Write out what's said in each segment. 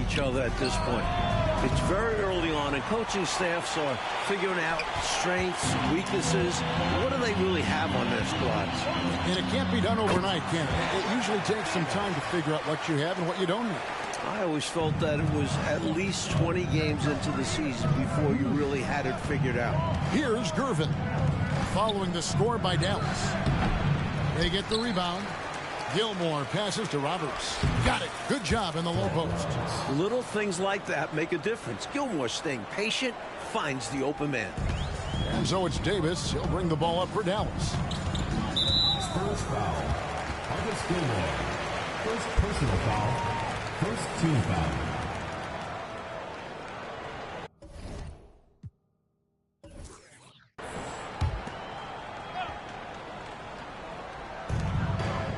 each other at this point. It's very early on, and coaching staffs are figuring out strengths, weaknesses. What do they really have on their squads? And it can't be done overnight, can it? It usually takes some time to figure out what you have and what you don't have. I always felt that it was at least 20 games into the season before you really had it figured out. Here's Gervin, following the score by Dallas. They get the rebound. Gilmore passes to Roberts. Got it. Good job in the low post. Little things like that make a difference. Gilmore staying patient, finds the open man. And so it's Davis. He'll bring the ball up for Dallas. First foul. Marcus Gilmore. First personal foul. First team foul.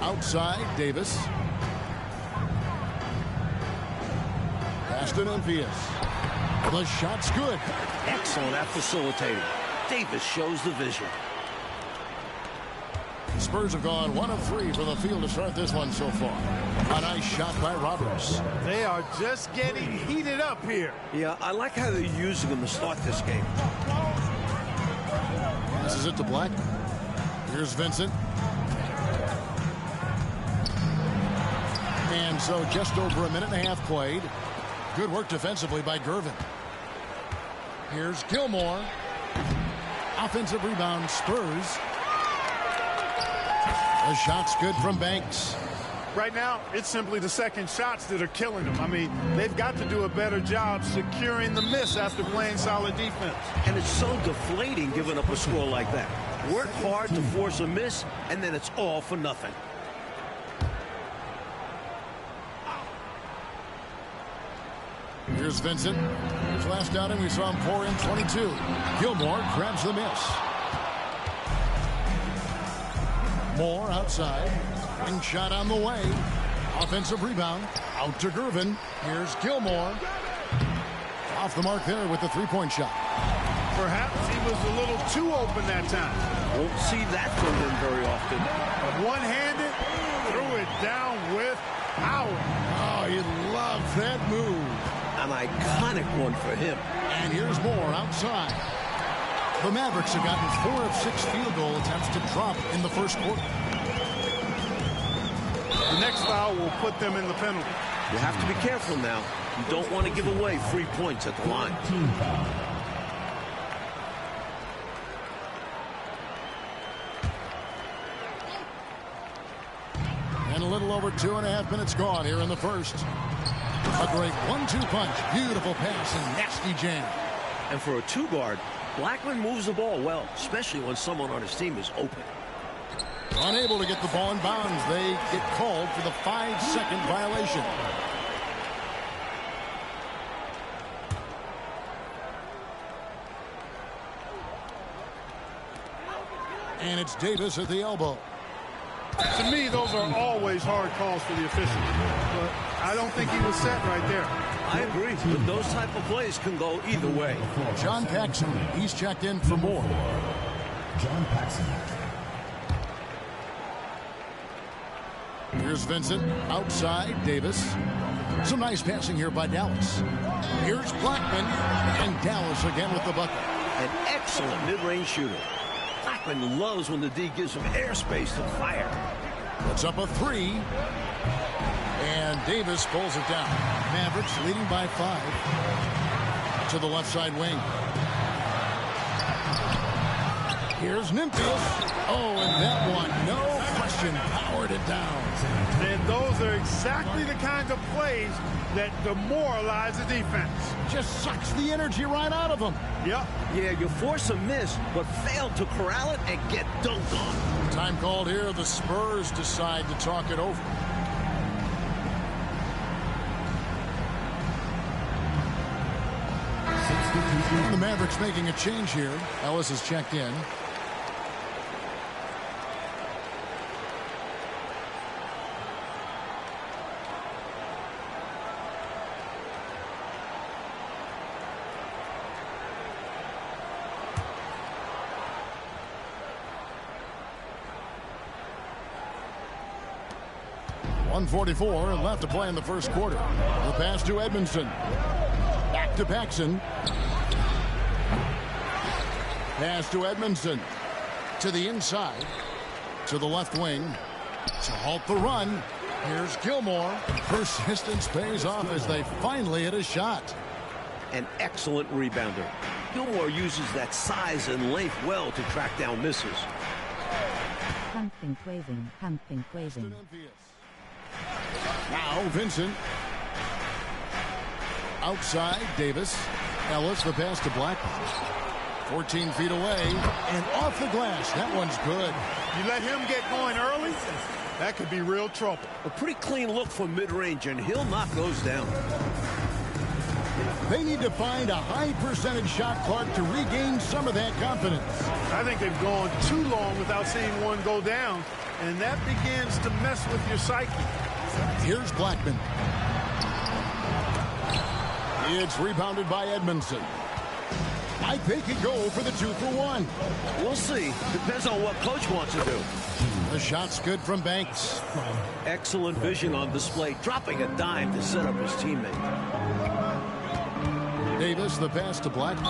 Outside, Davis. Pass to Memphis. The shot's good. Excellent at facilitating. Davis shows the vision. Spurs have gone 1 of 3 from the field to start this one so far. A nice shot by Roberts. They are just getting heated up here. Yeah, I like how they're using him to start this game. This is it to Black. Here's Vincent. And so just over a minute and a half played. Good work defensively by Gervin. Here's Gilmore. Offensive rebound, Spurs. The shot's good from Banks. Right now, it's simply the second shots that are killing them. I mean, they've got to do a better job securing the miss after playing solid defense. And it's so deflating giving up a score like that. Work hard to force a miss, and then it's all for nothing. Here's Vincent. His last outing, we saw him pour in 22. Gilmore grabs the miss. Moore outside. Wing shot on the way. Offensive rebound. Out to Gervin. Here's Gilmore. Off the mark there with the three-point shot. Perhaps he was a little too open that time. Won't see that from him very often. One-handed, threw it down with power. Oh, you love that move. An iconic one for him. And here's Moore outside. The Mavericks have gotten 4 of 6 field goal attempts to drop in the first quarter. The next foul will put them in the penalty. You have to be careful now. You don't want to give away free points at the line. And a little over 2.5 minutes gone here in the first. A great 1-2 punch. Beautiful pass and nasty jam. And for a two-guard, Blackman moves the ball well, especially when someone on his team is open. Unable to get the ball in bounds. They get called for the 5-second violation. And it's Davis at the elbow. To me, those are always hard calls for the officials. But I don't think he was set right there. I agree, but those type of plays can go either way. John Paxson, he's checked in for more. John Paxson. Here's Vincent, outside, Davis. Some nice passing here by Dallas. Here's Blackman, and Dallas again with the bucket. An excellent mid-range shooter. Blackman loves when the D gives him airspace to fire. It's up a 3. And Davis pulls it down. Mavericks leading by 5. To the left side wing. Here's Memphis. Oh, and that one, no question, powered it down. And those are exactly the kinds of plays that demoralize the defense. Just sucks the energy right out of them. Yep. Yeah, you force a miss, but fail to corral it and get dunked on. Time called here. The Spurs decide to talk it over. The Mavericks making a change here. Ellis has checked in. 1:44 left to play in the first quarter. The pass to Edmondson. Back to Paxson. Pass to Edmondson. To the inside. To the left wing. To halt the run. Here's Gilmore. Persistence pays off as they finally hit a shot. An excellent rebounder. Gilmore uses that size and length well to track down misses. Pumping quaving. Now Vincent. Outside Davis. Ellis, the pass to Blackman. 14 feet away and off the glass. That one's good. You let him get going early, that could be real trouble. A pretty clean look from mid-range, and he'll knock those down. They need to find a high percentage shot, Clark, to regain some of that confidence. I think they've gone too long without seeing one go down, and that begins to mess with your psyche. Here's Blackman. It's rebounded by Edmondson. I think he go for the 2-for-1. We'll see. Depends on what coach wants to do. The shot's good from Banks. Excellent vision on display, dropping a dime to set up his teammate. Davis, the pass to Blackman.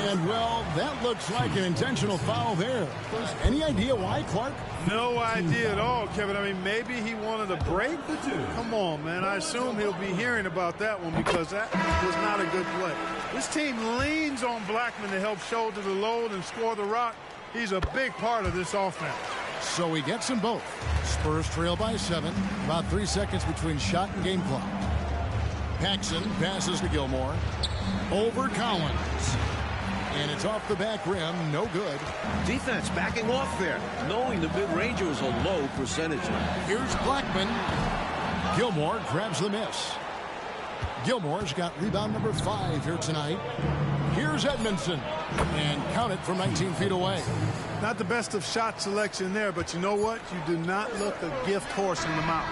And, well, that looks like an intentional foul there. Any idea why, Clark? No idea at all, Kevin. I mean, maybe he wanted a break? Come on, man. I assume he'll be hearing about that one because that was not a good play. This team leans on Blackman to help shoulder the load and score the rock. He's a big part of this offense. So he gets them both. Spurs trail by 7. About 3 seconds between shot and game clock. Paxson passes to Gilmore. Over Collins. And it's off the back rim. No good. Defense backing off there, knowing the mid-ranger was a low percentage. Here's Blackman. Gilmore grabs the miss. Gilmore's got rebound number 5 here tonight. Here's Edmondson. And count it from 19 feet away. Not the best of shot selection there, but you know what? You do not look a gift horse in the mouth.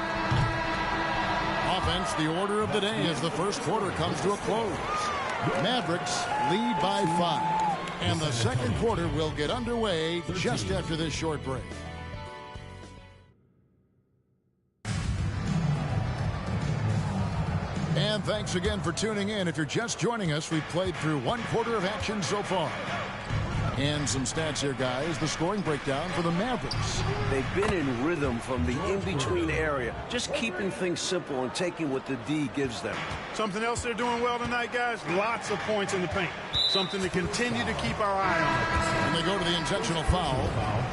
Offense, the order of the day as the first quarter comes to a close. Mavericks lead by 5. And the second quarter will get underway just after this short break. And thanks again for tuning in. If you're just joining us, we've played through 1 quarter of action so far. And some stats here, guys. The scoring breakdown for the Mavericks. They've been in rhythm from the in-between area, just keeping things simple and taking what the D gives them. Something else they're doing well tonight, guys? Lots of points in the paint. Something to continue to keep our eye on. And they go to the intentional foul.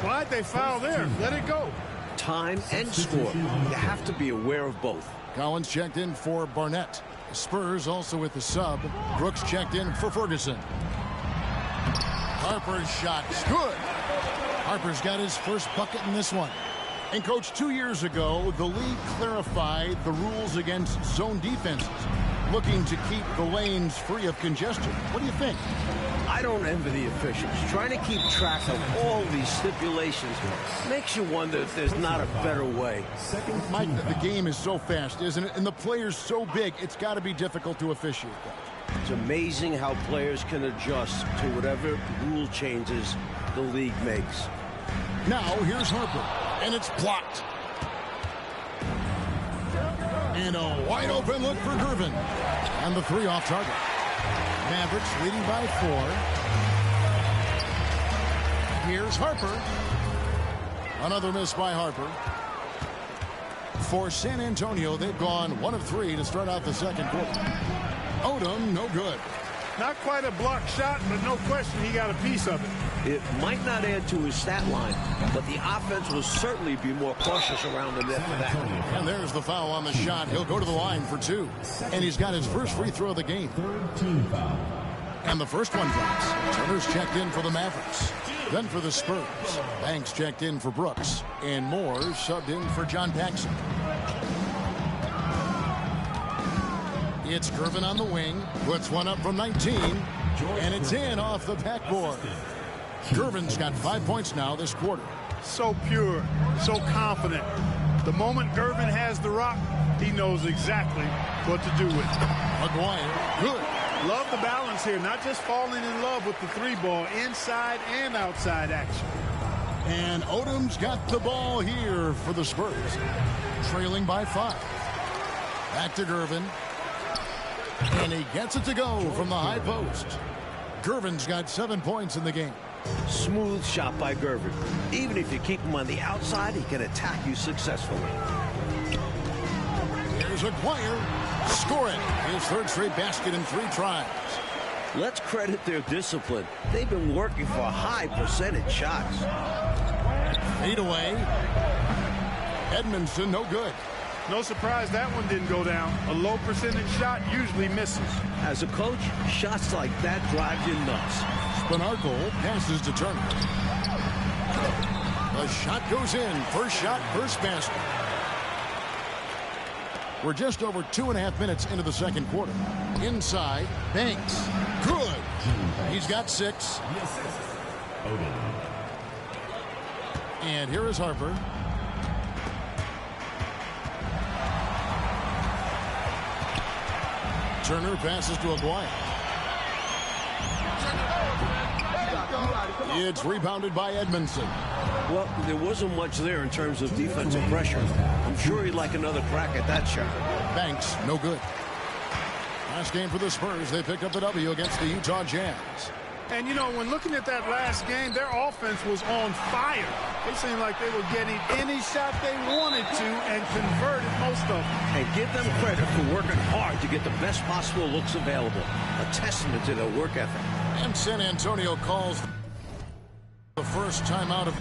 Why'd they foul there? Let it go. Time and score. You have to be aware of both. Collins checked in for Barnett. Spurs also with the sub. Brooks checked in for Ferguson. Harper's shot is good. Harper's got his first bucket in this one. And, Coach, 2 years ago, the league clarified the rules against zone defenses, looking to keep the lanes free of congestion. What do you think? I don't envy the officials. Trying to keep track of all these stipulations makes you wonder if there's not a better way. Mike, the game is so fast, isn't it? And the players so big, it's got to be difficult to officiate that. It's amazing how players can adjust to whatever rule changes the league makes. Now, here's Harper, and it's blocked. And a wide open look for Gervin. And the 3 off target. Mavericks leading by 4. Here's Harper. Another miss by Harper. For San Antonio, they've gone 1 of 3 to start out the second quarter. Odom, no good. Not quite a block shot, but no question he got a piece of it. It might not add to his stat line, but the offense will certainly be more cautious around the net for that. And there's the foul on the shot. He'll go to the line for 2. And he's got his first free throw of the game. Third team foul. And the first one drops. Turner's checked in for the Mavericks. Then for the Spurs, Banks checked in for Brooks. And Moore subbed in for John Paxson. It's Gervin on the wing. Puts one up from 19. And it's in off the backboard. Gervin's got 5 points now this quarter. So pure, so confident. The moment Gervin has the rock, he knows exactly what to do with it. McGuire, good. Love the balance here, not just falling in love with the 3 ball, inside and outside action. And Odom's got the ball here for the Spurs. Trailing by 5. Back to Gervin. And he gets it to go from the high post. Gervin's got 7 points in the game. Smooth shot by Gervin. Even if you keep him on the outside, he can attack you successfully. Here's Aguirre. Scoring his 3rd straight basket in 3 tries. Let's credit their discipline. They've been working for high percentage shots. Fade away. Edmondson, no good. No surprise that one didn't go down. A low percentage shot usually misses. As a coach, shots like that drive you nuts. Spanarkel passes to Turner. The shot goes in. First shot, first basket. We're just over 2.5 minutes into the second quarter. Inside, Banks. Good. He's got 6. And here is Harper. Turner passes to Aguirre. It's rebounded by Edmondson. Well, there wasn't much there in terms of defensive pressure. I'm sure he'd like another crack at that shot. Banks, no good. Last game for the Spurs, they picked up the W against the Utah Jazz. And, you know, when looking at that last game, their offense was on fire. It seemed like they were getting any shot they wanted to and converted most of them. And give them credit for working hard to get the best possible looks available. A testament to their work ethic. And San Antonio calls the first timeout of